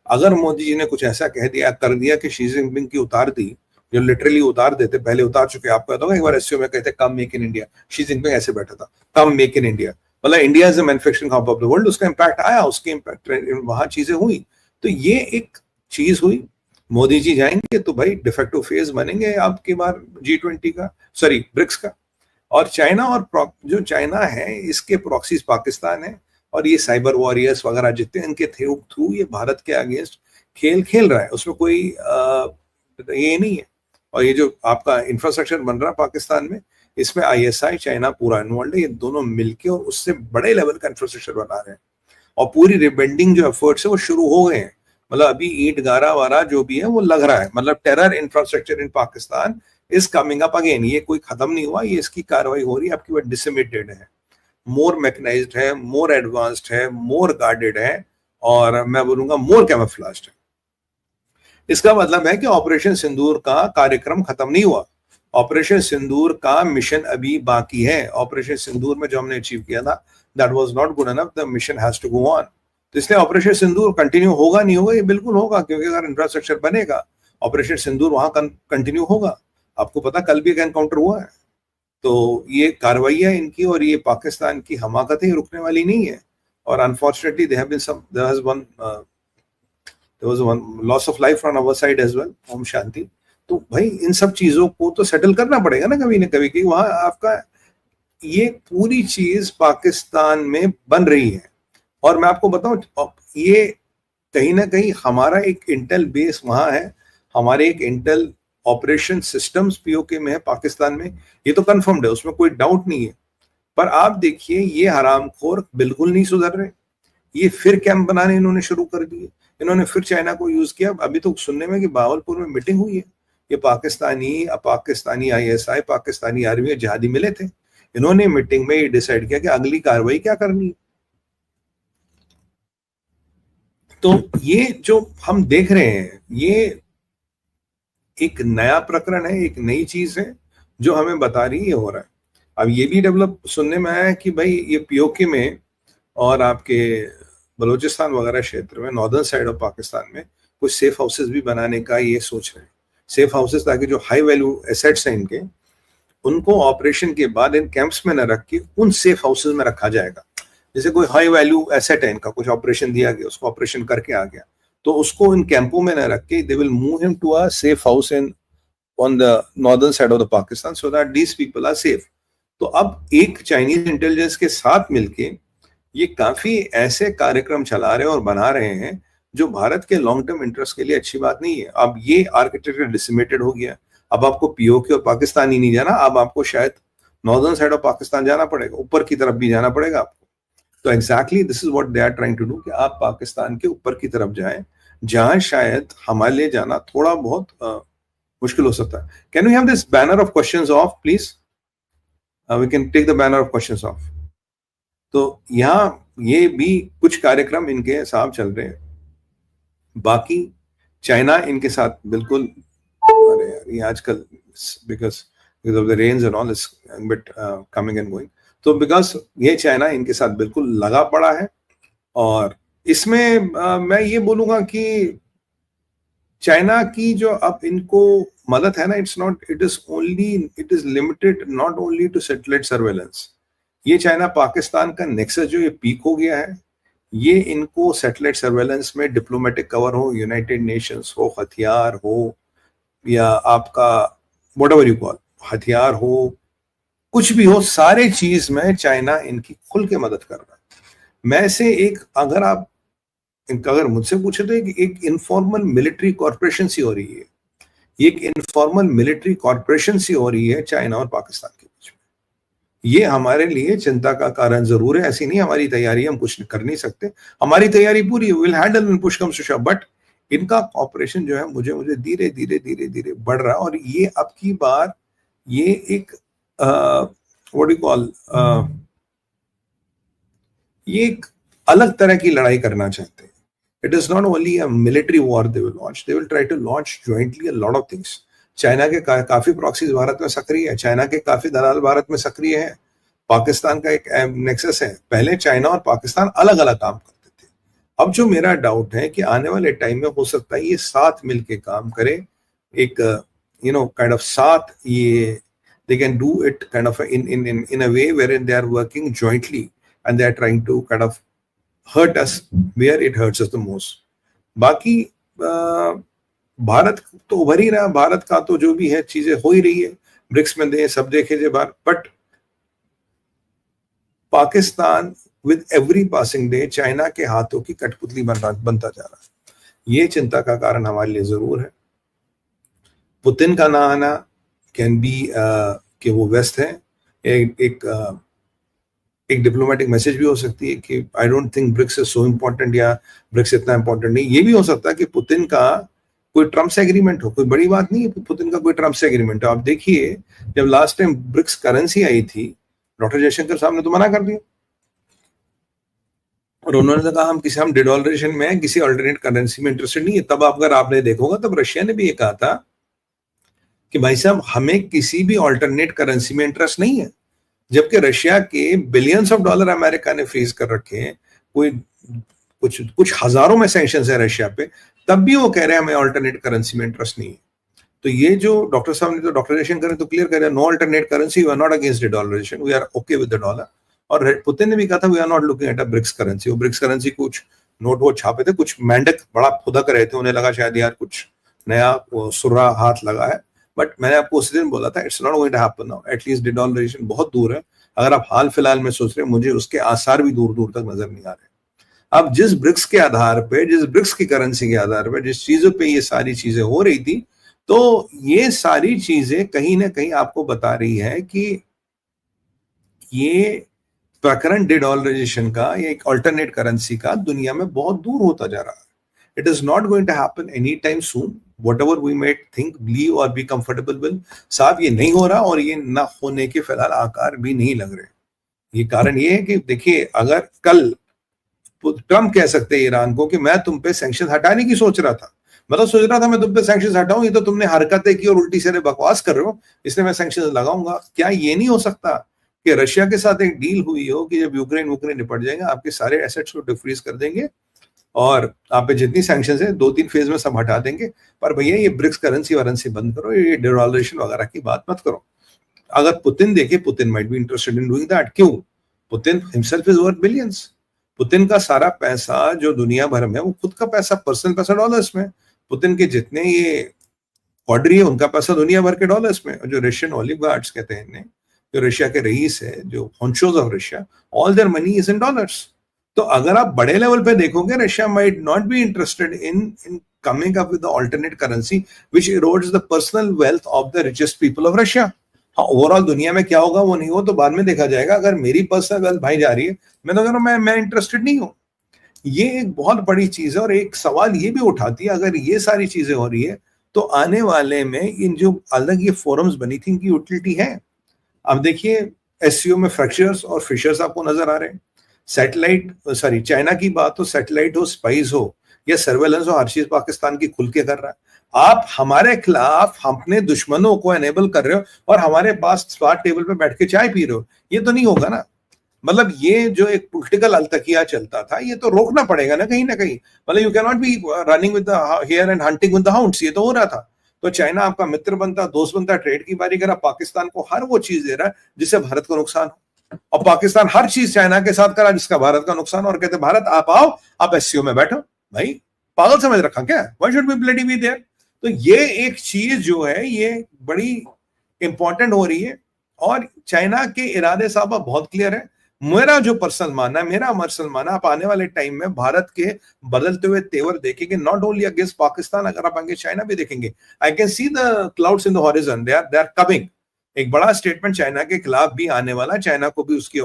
अगर मोदी जी ने कुछ ऐसा कह दिया कर दिया कि शी जिनपिंग की उतार दी, जो लिटरली उतार देते, पहले उतार चुके, आपको याद होगा एक बार एससीओ में कहते कम make in India, Xi Jinping ऐसे बैठा था, कम मेक इन इंडिया, मतलब India is the manufacturing hub of the world, उसका इंपैक्ट आया, उसके इंपैक्ट वहां चीजें हुई। तो ये एक चीज हुई। मोदी जी जाएंगे तो भाई डिफेक्टिव फेज बनेंगे आपकी बार G20 का, सॉरी ब्रिक्स का। और चाइना, और जो चाइना है इसके प्रॉक्सीज पाकिस्तान है, और ये साइबर वॉरियर्स वगैरह जितने इनके थ्रू ये भारत के अगेंस्ट खेल खेल रहा है, उसमें कोई ये नहीं है। और ये जो आपका इंफ्रास्ट्रक्चर बन रहा है पाकिस्तान में, इसमें ISI चाइना पूरा इन्वॉल्व है, ये दोनों मिलके और उससे बड़े लेवल का इंफ्रास्ट्रक्चर बना रहे हैं। और पूरी रिबिल्डिंग जो एफर्ट्स है वो शुरू हो गए हैं, मतलब अभी ईंट गारा वारा जो भी है वो लग रहा है, मतलब terror infrastructure in Pakistan is coming up again. ये कोई खत्म नहीं हुआ, ये इसकी कार्रवाई हो रही है, आपकी बात डिसमिटेड है, मोर मैकेनाइज्ड है, मोर एडवांस्ड है, मोर गार्डेड है, और मैं बोलूंगा मोर कैमोफ्लेज्ड है। इसका मतलब है कि ऑपरेशन सिंदूर का कार्यक्रम खत्म नहीं हुआ, ऑपरेशन सिंदूर का मिशन अभी बाकी है। ऑपरेशन सिंदूर में जो हमने अचीव किया था, that was not good enough, the mission has to go on. तो इसलिए ऑपरेशन सिंदूर कंटिन्यू होगा, नहीं होगा, ये बिल्कुल होगा, क्योंकि अगर इंफ्रास्ट्रक्चर बनेगा ऑपरेशन सिंदूर वहां कंटिन्यू होगा। आपको पता कल भी एक एनकाउंटर हुआ है। तो ये कार्रवाइयां इनकी और ये पाकिस्तान की हमाकतें रुकने वाली नहीं है। और unfortunately there was one loss of life on our side as well, Om Shanti. तो भाई इन सब चीजों को तो सेटल करना पड़ेगा ना कभी कि वहां आपका ये पूरी चीज पाकिस्तान में बन रही है। और मैं आपको बताऊं, ये कहीं ना कहीं हमारा एक इंटेल बेस वहां है, हमारे एक इंटेल ऑपरेशन सिस्टम्स पीओके में है पाकिस्तान में, ये तो कंफर्म्ड है, उसमें कोई डाउट नहीं है। पर आप देखिए ये हरामखोर बिल्कुल नहीं सुधर रहे, ये फिर कैंप बनाने इन्होंने शुरू कर दिए, इन्होंने फिर चाइना को यूज किया। अभी तो सुनने में कि बावलपुर में मीटिंग हुई है, ये पाकिस्तानी ISI, पाकिस्तानी आर्मी जहादी मिले थे, इन्होंने मीटिंग में ये डिसाइड किया कि अगली कार्रवाई क्या करनी है। तो ये जो हम देख रहे हैं ये एक नया प्रकरण है, एक नई चीज है जो हमें बता रही है हो रहा है। अब ये भी डेवलप सुनने में आया कि भाई ये पीओके में और आपके बलूचिस्तान वगैरह क्षेत्र में, नॉर्दर्न साइड ऑफ पाकिस्तान में कुछ सेफ हाउसेस भी बनाने का ये सोच रहे हैं। सेफ हाउसेस ताकि जो हाई वैल्यू एसेट्स हैं इनके, उनको ऑपरेशन के बाद इन कैंप्स में न रख के उन सेफ हाउसेस में रखा जाएगा। जैसे कोई हाई वैल्यू एसेट है इनका, कुछ ऑपरेशन दिया गया, उसको ऑपरेशन करके आ गया, तो उसको इन कैंपों में न रख के they will move him to a safe house in on the northern side of the Pakistan so that these people are safe. तो अब एक चाइनीज इंटेलिजेंस के साथ मिलके ये काफी ऐसे कार्यक्रम चला रहे और बना रहे हैं जो भारत के लॉन्ग टर्म इंटरेस्ट के लिए अच्छी बात नहीं है। अब ये आर्किटेक्चर डिसिमेटेड हो गया, अब आपको पीओके और पाकिस्तान ही नहीं जाना, अब आपको शायद नॉर्दर्न साइड ऑफ पाकिस्तान जाना पड़ेगा, ऊपर की तरफ भी जाना पड़ेगा आपको। तो exactly this is what they are trying to do कि आप पाकिस्तान के ऊपर की तरफ जाएं, जहां शायद हमारे लिए जाना थोड़ा बहुत मुश्किल हो सकता है। Can we have this banner of questions off please? We can take the banner of questions off. तो यहाँ ये भी कुछ कार्यक्रम इनके साथ चल रहे हैं, बाकी चाइना इनके साथ बिल्कुल, अरे यार ये आजकल because of the rains and all is bit coming and going, तो बिकॉज ये चाइना इनके साथ बिल्कुल लगा पड़ा है। और इसमें मैं ये बोलूंगा कि चाइना की जो अब इनको मदद है ना, it is limited not only to satellite surveillance. ये चाइना पाकिस्तान का नेक्सस जो ये पीक हो गया है, ये इनको सैटेलाइट सर्वेलेंस में डिप्लोमेटिक कवर हो, यूनाइटेड नेशंस हो, हथियार हो, या आपका व्हाटएवर यू कॉल, हथियार हो, कुछ भी हो, सारे चीज में चाइना इनकी खुल के मदद कर रहा है। मैं से एक अगर मुझसे पूछे तो एक इनफॉर्मल मिलिट्री कॉर्पोरेशन सी हो रही है, एक इनफॉर्मल मिलिट्री कॉर्पोरेशन सी हो रही है चाइना और पाकिस्तान के बीच में। ये हमारे लिए चिंता का कारण जरूर है, ऐसी नहीं हमारी तैयारी, हम कुछ कर नहीं सकते, हमारी तैयारी पूरी है, will handle when push comes to shove, but इनका ऑपरेशन जो है मुझे धीरे धीरे बढ़ रहा है। और ये अब की बार ये एक व्हाट डू कॉल, ये एक अलग तरह की लड़ाई करना चाहते हैं। It is not only a military war they will launch, they will try to launch jointly a lot of things. China के काफी प्रॉक्सीज भारत में सक्रिय है, चाइना के काफी दलाल भारत में सक्रिय है, पाकिस्तान का एक नेक्सस है। पहले चाइना और पाकिस्तान अलग अलग काम करते थे, अब जो मेरा डाउट है कि आने वाले टाइम में हो सकता है ये साथ मिलके काम करे, एक काइंड ऑफ साथ ये they can do it kind of in a way wherein they are working jointly and they are trying to kind of hurt us where it hurts us the most. बाकी भारत तो उभर ही रहा, भारत का तो जो भी है चीजें हो ही रही है, ब्रिक्स में दे सब देखे जे बार, but Pakistan with every passing day China के हाथों की कठपुतली बनता जा रहा है। ये चिंता का कारण हमारे लिए जरूर है। पुतिन का ना आना कैन बी कि वो व्यस्त है, एक डिप्लोमेटिक मैसेज भी हो सकती है कि I don't think BRICS is so important, या ब्रिक्स इतना इम्पोर्टेंट नहीं। ये भी हो सकता है कि पुतिन का कोई ट्रम्प से एग्रीमेंट हो, कोई बड़ी बात नहीं है पुतिन का कोई ट्रम्प से एग्रीमेंट हो। आप देखिए जब लास्ट टाइम ब्रिक्स करेंसी आई थी, डॉक्टर जयशंकर साहब ने तो मना कर दिया और उन्होंने कहा हम डिडॉलरेशन में किसी अल्टरनेट करेंसी में इंटरेस्टेड नहीं है। तब अगर आपने देखोगा तब रशिया ने भी ये कहा था कि भाई साहब हमें किसी भी अल्टरनेट करेंसी में इंटरेस्ट नहीं है, जबकि रशिया के बिलियंस ऑफ डॉलर अमेरिका ने फ्रीज कर रखे हैं, कोई कुछ हजारों में सैंक्शंस है रशिया पे, तब भी वो कह रहे हैं हमें अल्टरनेट करेंसी में इंटरेस्ट नहीं है। तो ये जो डॉक्टर साहब ने, तो डॉक्टर जयशंकर ने तो क्लियर कर दिया, no alternate currency, we are not against dollarization, we are okay with the dollar. और पुतिन ने भी कहा था we are not looking at a BRICS currency. वो ब्रिक्स करेंसी कुछ नोट वो छापे थे, कुछ मेंढक बड़ा खुदक रहे थे, उन्हें लगा शायद यार कुछ नया सुर्रा हाथ लगा है, बट मैंने आपको उस दिन बोला था it's not going to happen now, at least dedollarization बहुत दूर है। अगर आप हाल फिलहाल में सोच रहे हैं, मुझे उसके आसार भी दूर दूर तक नजर नहीं आ रहे। अब जिस ब्रिक्स के आधार पे, जिस ब्रिक्स की करेंसी के आधार पे, जिस चीजों पे ये सारी चीजें हो रही थी, तो ये सारी चीजें कहीं ना कहीं आपको बता रही है कि ये प्रकरण डिडॉलराइजेशन का या एक अल्टरनेट करेंसी का दुनिया में बहुत दूर होता जा रहा है। It is not going to happen anytime soon. Whatever we might think, believe or be comfortable with, साहब ये नहीं हो रहा और ये ना होने के फिलहाल आकार भी नहीं लग रहे। ये कारण ये है कि देखिए, अगर कल ट्रम्प कह सकते हैं ईरान को कि मैं तुम पे सैंक्शन हटाने की सोच रहा था, मतलब सोच रहा था मैं तुम पे सैंक्शन हटाऊं, ये तो तुमने हरकतें की और उल्टी सीधे बकवास कर रहे हो, इसलिए मैं सैंक्शन लगाऊंगा। क्या ये नहीं हो सकता कि रशिया के साथ एक डील हुई हो कि जब यूक्रेन निपट जाएगा आपके सारे एसेट्स को डिफ्रीज कर देंगे और आप पे जितनी सैंक्शंस है 2-3 फेज में सब हटा देंगे, पर भैया ये ब्रिक्स करेंसी वारंसी बंद करो, ये डिडॉलरेशन वगैरह की बात मत करो। अगर पुतिन देखे, Putin might be interested in doing that. क्यों? Putin himself is worth billions. Putin का सारा पैसा जो दुनिया भर में, वो खुद का पैसा, पर्सनल पैसा डॉलर्स में। पुतिन के जितने ये ऑर्डरी है उनका पैसा दुनिया भर के डॉलर्स में। और जो रशियन ओलिगार्ड्स कहते हैं इन्हें, जो रशिया के रईस है, जो honchos of Russia, all their money is in dollars. तो अगर आप बड़े लेवल पे देखोगे, Russia might not be interested in coming up with the alternate currency which erodes the personal wealth of the richest people of Russia. हाँ, overall दुनिया में क्या होगा वो नहीं हो तो बाद में देखा जाएगा। अगर मेरी पर्सनल वेल्थ भाई जा रही है, मैं तो कह रहा हूं मैं इंटरेस्टेड नहीं हूं। ये एक बहुत बड़ी चीज है और एक सवाल ये भी उठाती है, अगर ये सारी चीजें हो रही है तो आने वाले में इन जो अलग ये फोरम्स बनी थी इनकी यूटिलिटी है। अब देखिए एससीओ में फ्रैक्चर्स और फिशर्स आपको नजर आ रहे हैं। सैटेलाइट, सॉरी चाइना की बात हो, सैटेलाइट हो, स्पाइस हो या सर्वेलेंस हो, हर चीज पाकिस्तान की खुल के कर रहा है। आप हमारे खिलाफ अपने दुश्मनों को एनेबल कर रहे हो और हमारे पास स्वाद टेबल पे बैठ के चाय पी रहे हो, ये तो नहीं होगा ना। मतलब ये जो एक पॉलिटिकल अलतकिया चलता था, ये तो रोकना पड़ेगा ना कहीं ना कहीं। मतलब you can not be running with the hare and hunting with the hounds, ये तो हो रहा था। तो चाइना आपका मित्र बनता, दोस्त बनता, ट्रेड की बारी करा, पाकिस्तान को हर वो चीज दे रहा है जिससे भारत को नुकसान हो, और पाकिस्तान हर चीज चाइना के साथ करा जिसका भारत का नुकसान, और कहते भारत आप आओ, आप एससीओ में बैठो। भाई पागल समझ रखा क्या? Why should be bloody be there? तो ये एक चीज जो है ये बड़ी इंपॉर्टेंट हो रही है और चाइना के इरादे साहब बहुत क्लियर है। मेरा जो पर्सनल मानना है, मेरा पर्सनल मानना, आप आने वाले टाइम में भारत के बदलते हुए तेवर देखेंगे, नॉट ओनली अगेंस्ट पाकिस्तान, अगर आप आगे चाइना भी देखेंगे। I can see the clouds in the horizon, they are coming. एक बड़ा स्टेटमेंट चाइना के खिलाफ भी आने वाला, चाइना को भी उसकी